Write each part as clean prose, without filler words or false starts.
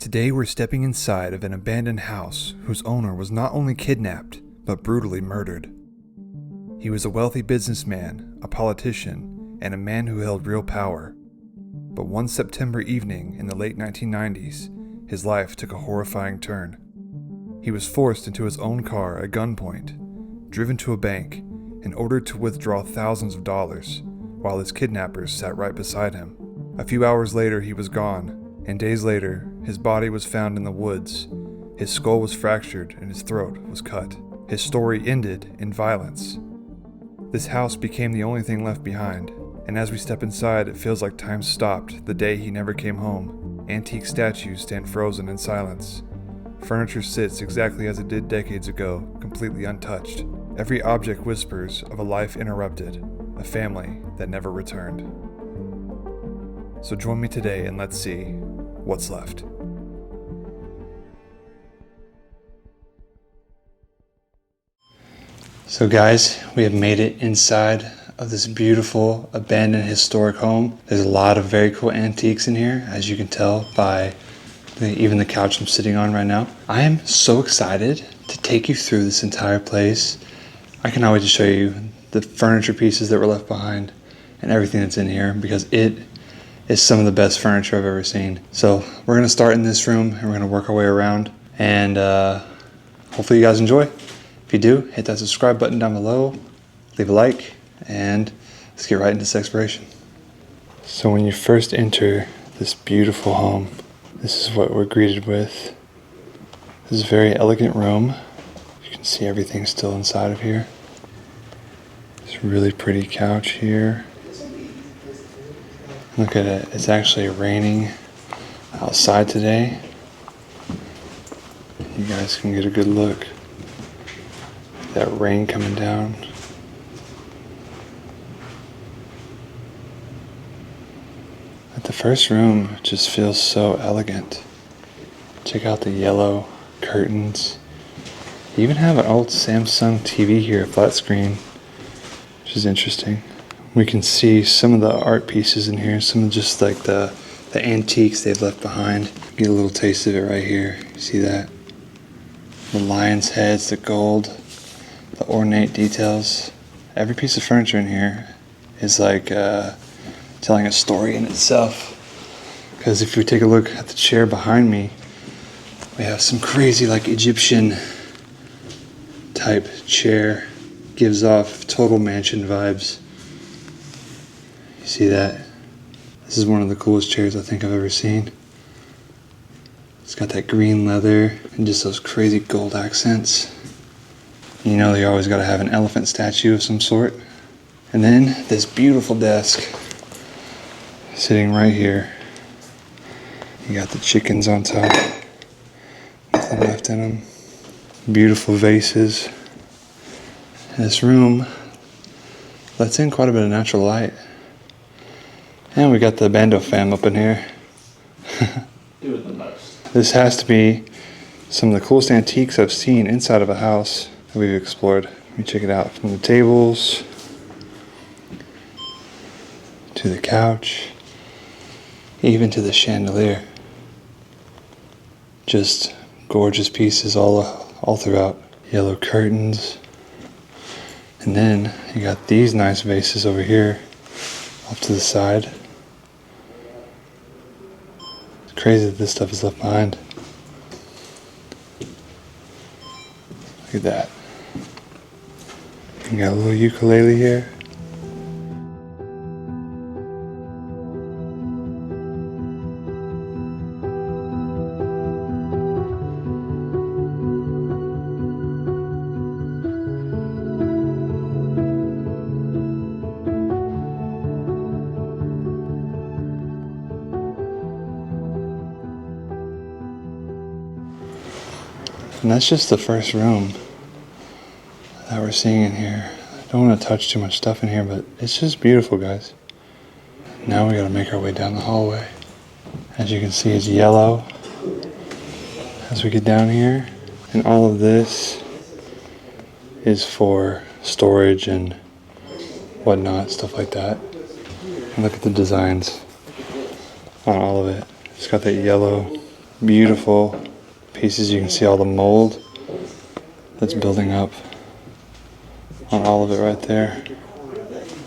Today we're stepping inside of an abandoned house whose owner was not only kidnapped, but brutally murdered. He was a wealthy businessman, a politician, and a man who held real power. But one September evening in the late 1990s, his life took a horrifying turn. He was forced into his own car at gunpoint, driven to a bank, and ordered to withdraw thousands of dollars, while his kidnappers sat right beside him. A few hours later, he was gone, and days later, his body was found in the woods. His skull was fractured and his throat was cut. His story ended in violence. This house became the only thing left behind, and as we step inside, it feels like time stopped the day he never came home. Antique statues stand frozen in silence. Furniture sits exactly as it did decades ago, completely untouched. Every object whispers of a life interrupted, a family that never returned. So join me today and let's see what's left. So guys, we have made it inside of this beautiful abandoned historic home. There's a lot of very cool antiques in here, as you can tell by even the couch I'm sitting on right now. I am so excited to take you through this entire place. I cannot wait to show you the furniture pieces that were left behind and everything that's in here, because it is some of the best furniture I've ever seen. So we're gonna start in this room and we're gonna work our way around, and hopefully you guys enjoy. If you do, hit that subscribe button down below, leave a like, and let's get right into this exploration. So when you first enter this beautiful home, this is what we're greeted with. This is a very elegant room. You can see everything still inside of here. This really pretty couch here. Look at it, it's actually raining outside today. You guys can get a good look. That rain coming down. But the first room just feels so elegant. Check out the yellow curtains. You even have an old Samsung TV here, a flat screen, which is interesting. We can see some of the art pieces in here, some of just like the antiques they've left behind. Get a little taste of it right here. You see that? The lion's heads, the gold, the ornate details. Every piece of furniture in here is like telling a story in itself. Because if we take a look at the chair behind me, we have some crazy like Egyptian type chair. Gives off total mansion vibes. You see that? This is one of the coolest chairs I think I've ever seen. It's got that green leather and just those crazy gold accents. You know you always gotta have an elephant statue of some sort. And then this beautiful desk sitting right here. You got the chickens on top. Nothing left in them. Beautiful vases. This room lets in quite a bit of natural light. And we got the bando fam up in here. Doing the most. This has to be some of the coolest antiques I've seen inside of a house that we've explored. Let me check it out. From the tables to the couch, even to the chandelier. Just gorgeous pieces all throughout. Yellow curtains. And then you got these nice vases over here off to the side. It's crazy that this stuff is left behind. Look at that. You got a little ukulele here. And that's just the first room that we're seeing in here. I don't want to touch too much stuff in here, but it's just beautiful, guys. Now we gotta make our way down the hallway. As you can see, it's yellow as we get down here. And all of this is for storage and whatnot, stuff like that. And look at the designs on all of it. It's got that yellow beautiful pieces. You can see all the mold that's building up on all of it right there.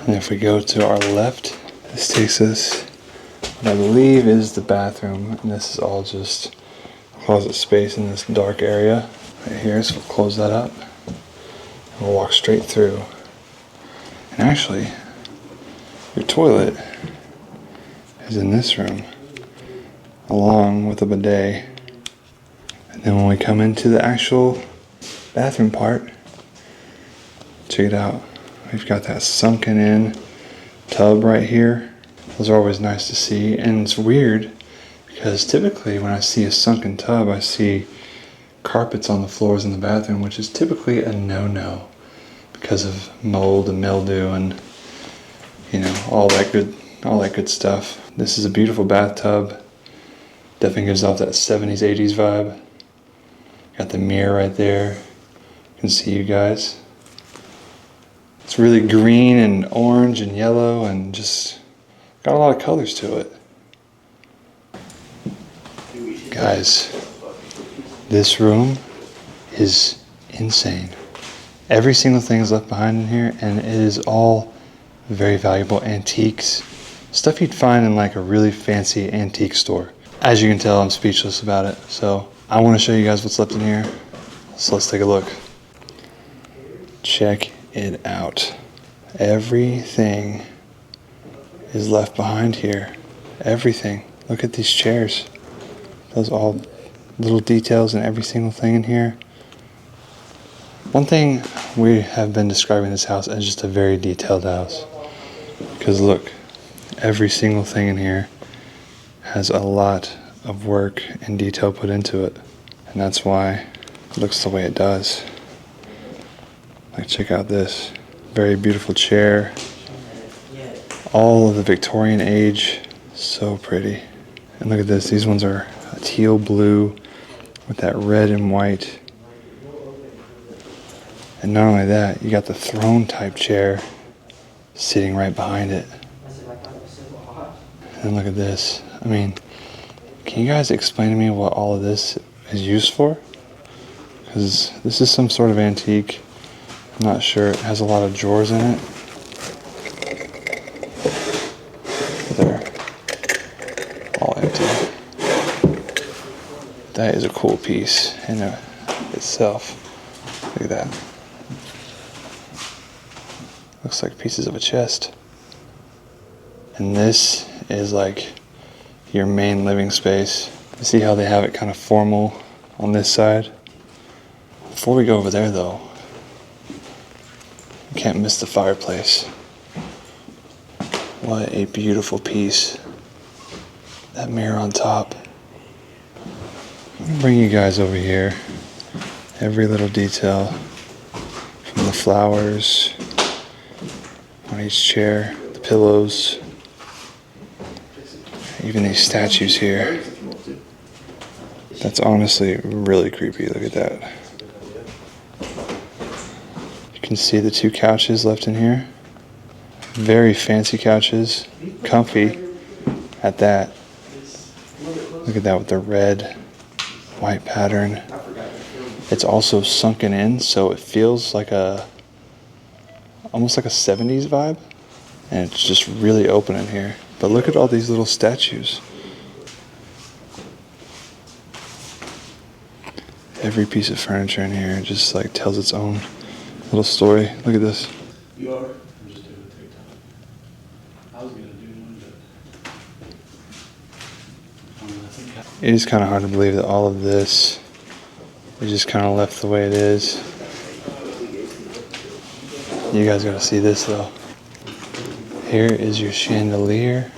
And if we go to our left, this takes us what I believe is the bathroom, and this is all just closet space in this dark area right here. So we'll close that up and we'll walk straight through. And actually, your toilet is in this room along with a bidet. And then when we come into the actual bathroom part, check it out. We've got that sunken in tub right here. Those are always nice to see. And it's weird because typically when I see a sunken tub, I see carpets on the floors in the bathroom, which is typically a no-no because of mold and mildew and, you know, all that good stuff. This is a beautiful bathtub. Definitely gives off that 70s, 80s vibe. Got the mirror right there. You can see you guys. It's really green and orange and yellow and just got a lot of colors to it. Guys, this room is insane. Every single thing is left behind in here, and it is all very valuable antiques. Stuff you'd find in like a really fancy antique store. As you can tell, I'm speechless about it. So I want to show you guys what's left in here. So let's take a look. Check it out. Everything is left behind here. Everything. Look at these chairs. Those all little details in every single thing in here. One thing, we have been describing this house as just a very detailed house. Because look, every single thing in here has a lot of work and detail put into it. And that's why it looks the way it does. Like, check out this. Very beautiful chair. All of the Victorian age. So pretty. And look at this. These ones are a teal blue with that red and white. And not only that, you got the throne type chair sitting right behind it. And look at this. I mean, can you guys explain to me what all of this is used for? Because this is some sort of antique. I'm not sure. It has a lot of drawers in it. They're all empty. That is a cool piece in itself. Look at that. Looks like pieces of a chest. And this is like your main living space. You see how they have it kind of formal on this side? Before we go over there though, you can't miss the fireplace. What a beautiful piece. That mirror on top. I'm gonna bring you guys over here. Every little detail from the flowers on each chair, the pillows, even these statues here. That's honestly really creepy. Look at that. You can see the two couches left in here. Very fancy couches, comfy at that. Look at that with the red, white pattern. It's also sunken in, so it feels like almost like a 70s vibe. And it's just really open in here. But look at all these little statues. Every piece of furniture in here just like tells its own little story. Look at this. You are? I'm just doing TikTok. I was gonna do one, but It is kind of hard to believe that all of this is just kind of left the way it is. You guys gotta see this though. Here is your chandelier.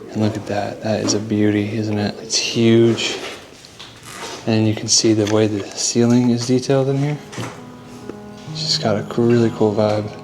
And look at that. That is a beauty, isn't it? It's huge. And you can see the way the ceiling is detailed in here. It's just got a really cool vibe.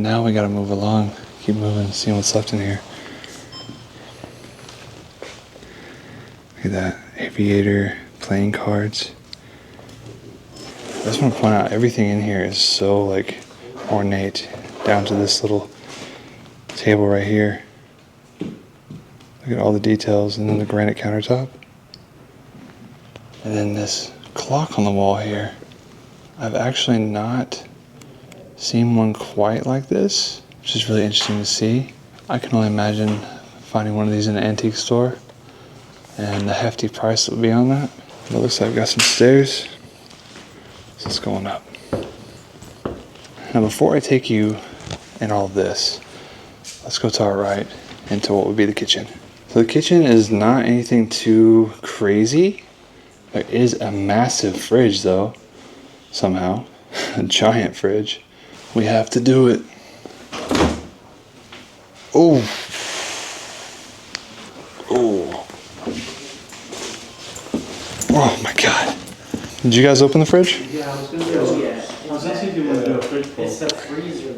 Now we gotta move along. Keep moving, seeing what's left in here. Look at that. Aviator, playing cards. I just want to point out everything in here is so like ornate, down to this little table right here. Look at all the details, and then the granite countertop. And then this clock on the wall here. I've actually not seen one quite like this, which is really interesting to see. I can only imagine finding one of these in an antique store and the hefty price that would be on that. But it looks like I've got some stairs. So it's going up. Now before I take you in all of this, let's go to our right into what would be the kitchen. So the kitchen is not anything too crazy. There is a massive fridge though, somehow. A giant fridge. We have to do it. Oh. Oh. Oh my God. Did you guys open the fridge? Yeah, I was gonna I was asking if you wanted to do a fridge pull. It's the freezer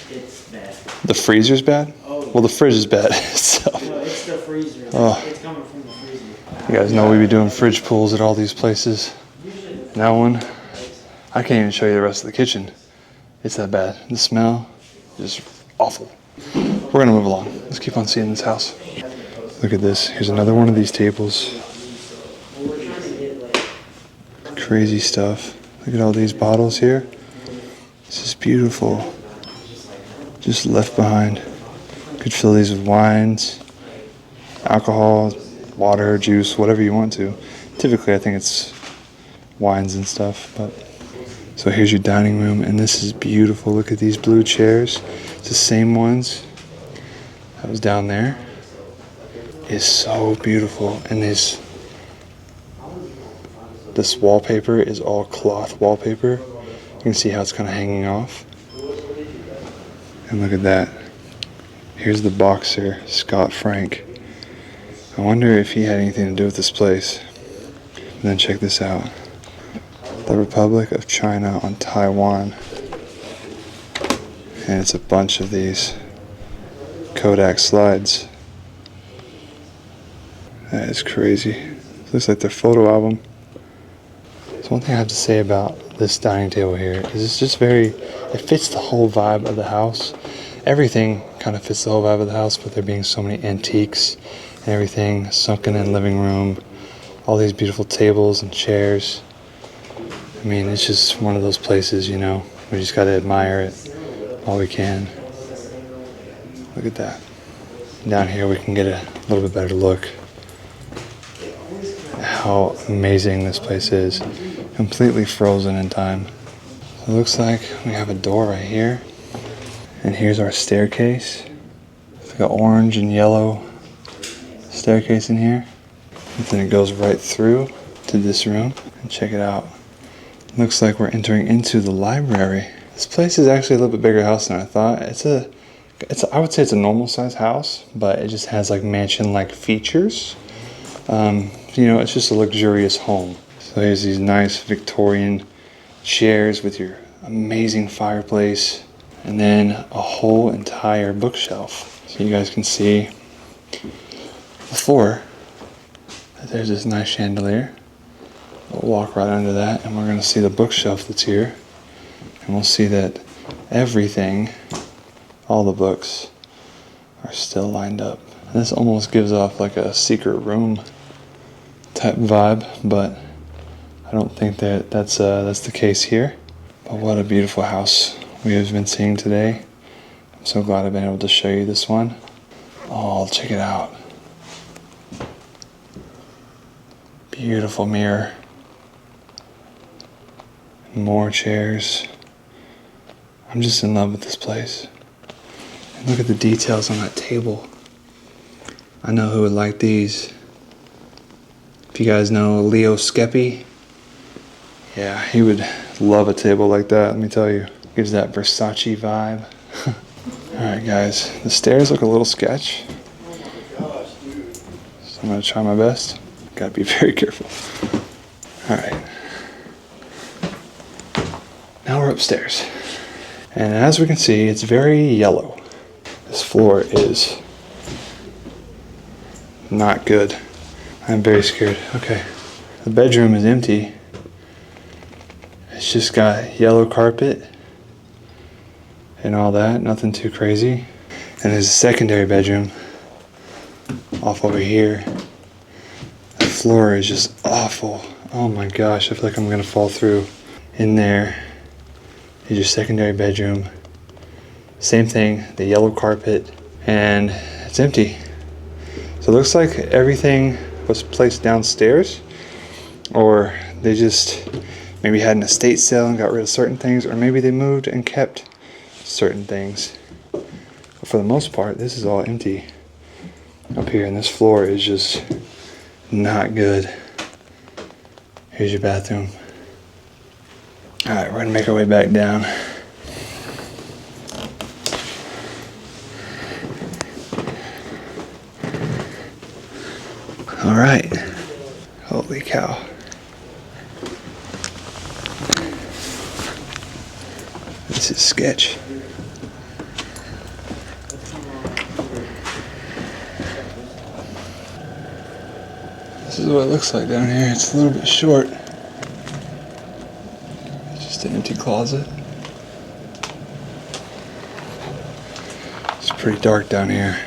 it's bad. The freezer's bad? Oh. Well, the fridge is bad, so. No, it's the freezer. Oh. It's coming from the freezer. You guys know we be doing fridge pulls at all these places. And that one, I can't even show you the rest of the kitchen. It's that bad. The smell is awful. We're gonna move along. Let's keep on seeing this house. Look at this. Here's another one of these tables. Crazy stuff. Look at all these bottles here. This is beautiful. Just left behind. Could fill these with wines, alcohol, water, juice, whatever you want to. Typically, I think it's wines and stuff. But so here's your dining room, and this is beautiful. Look at these blue chairs. It's the same ones that was down there. It's so beautiful, and this wallpaper is all cloth wallpaper. You can see how it's kind of hanging off. And look at that. Here's the boxer, Scott Frank. I wonder if he had anything to do with this place. And then check this out. The Republic of China on Taiwan. And it's a bunch of these Kodak slides. That is crazy. Looks like their photo album. So one thing I have to say about this dining table here is it's just it fits the whole vibe of the house. Everything kind of fits the whole vibe of the house, with there being so many antiques and everything, sunken in living room, all these beautiful tables and chairs. I mean, it's just one of those places, you know, we just got to admire it all we can. Look at that. Down here we can get a little bit better look at how amazing this place is. Completely frozen in time. It looks like we have a door right here. And here's our staircase. It's like an orange and yellow staircase in here. And then it goes right through to this room. And check it out. Looks like we're entering into the library. This place is actually a little bit bigger house than I thought. I would say it's a normal size house, but it just has like mansion-like features. You know, it's just a luxurious home. So here's these nice Victorian chairs with your amazing fireplace, and then a whole entire bookshelf. So you guys can see before that there's this nice chandelier. We'll walk right under that, and we're going to see the bookshelf that's here, and we'll see that everything, all the books, are still lined up. And this almost gives off like a secret room type vibe, but I don't think that's the case here. But what a beautiful house we have been seeing today. I'm so glad I've been able to show you this one. Oh, check it out. Beautiful mirror. More chairs. I'm just in love with this place. And look at the details on that table. I know who would like these. If you guys know Leo Skeppy, yeah, he would love a table like that, let me tell you. Gives that Versace vibe. Alright guys, the stairs look a little sketch. So I'm gonna try my best. Gotta be very careful. Alright. Now we're upstairs. And as we can see, it's very yellow. This floor is not good. I'm very scared. Okay. The bedroom is empty. It's just got yellow carpet and all that. Nothing too crazy. And there's a secondary bedroom off over here. The floor is just awful. Oh my gosh, I feel like I'm gonna fall through. In there is your secondary bedroom. Same thing, the yellow carpet, and it's empty. So it looks like everything was placed downstairs, or they just maybe had an estate sale and got rid of certain things, or maybe they moved and kept certain things. But for the most part, this is all empty up here, and this floor is just not good. Here's your bathroom. Alright, we're gonna make our way back down. Alright. Holy cow. This is sketch. This is what it looks like down here. It's a little bit short. It's just an empty closet. It's pretty dark down here.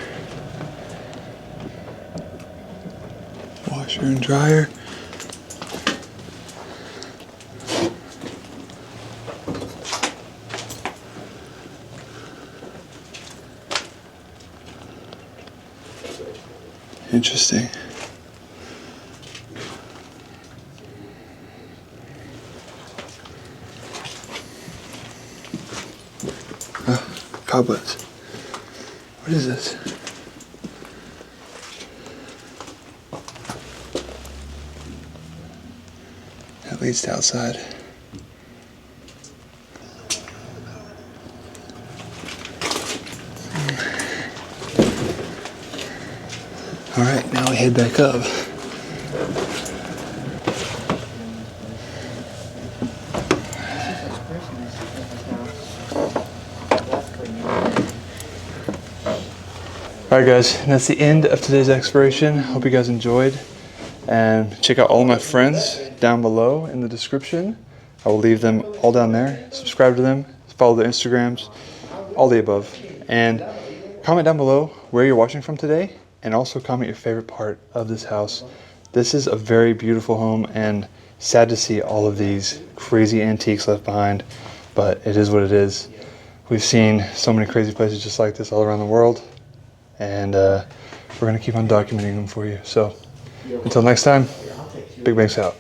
Washer and dryer. Interesting. Cobwebs. What is this? That leads to outside. Alright, now we head back up. Alright guys, and that's the end of today's exploration. Hope you guys enjoyed. And check out all my friends down below in the description. I will leave them all down there. Subscribe to them, follow their Instagrams, all the above. And comment down below where you're watching from today, and also comment your favorite part of this house. This is a very beautiful home, and sad to see all of these crazy antiques left behind, but it is what it is. We've seen so many crazy places just like this all around the world, and we're going to keep on documenting them for you. So until next time, BigBankz out.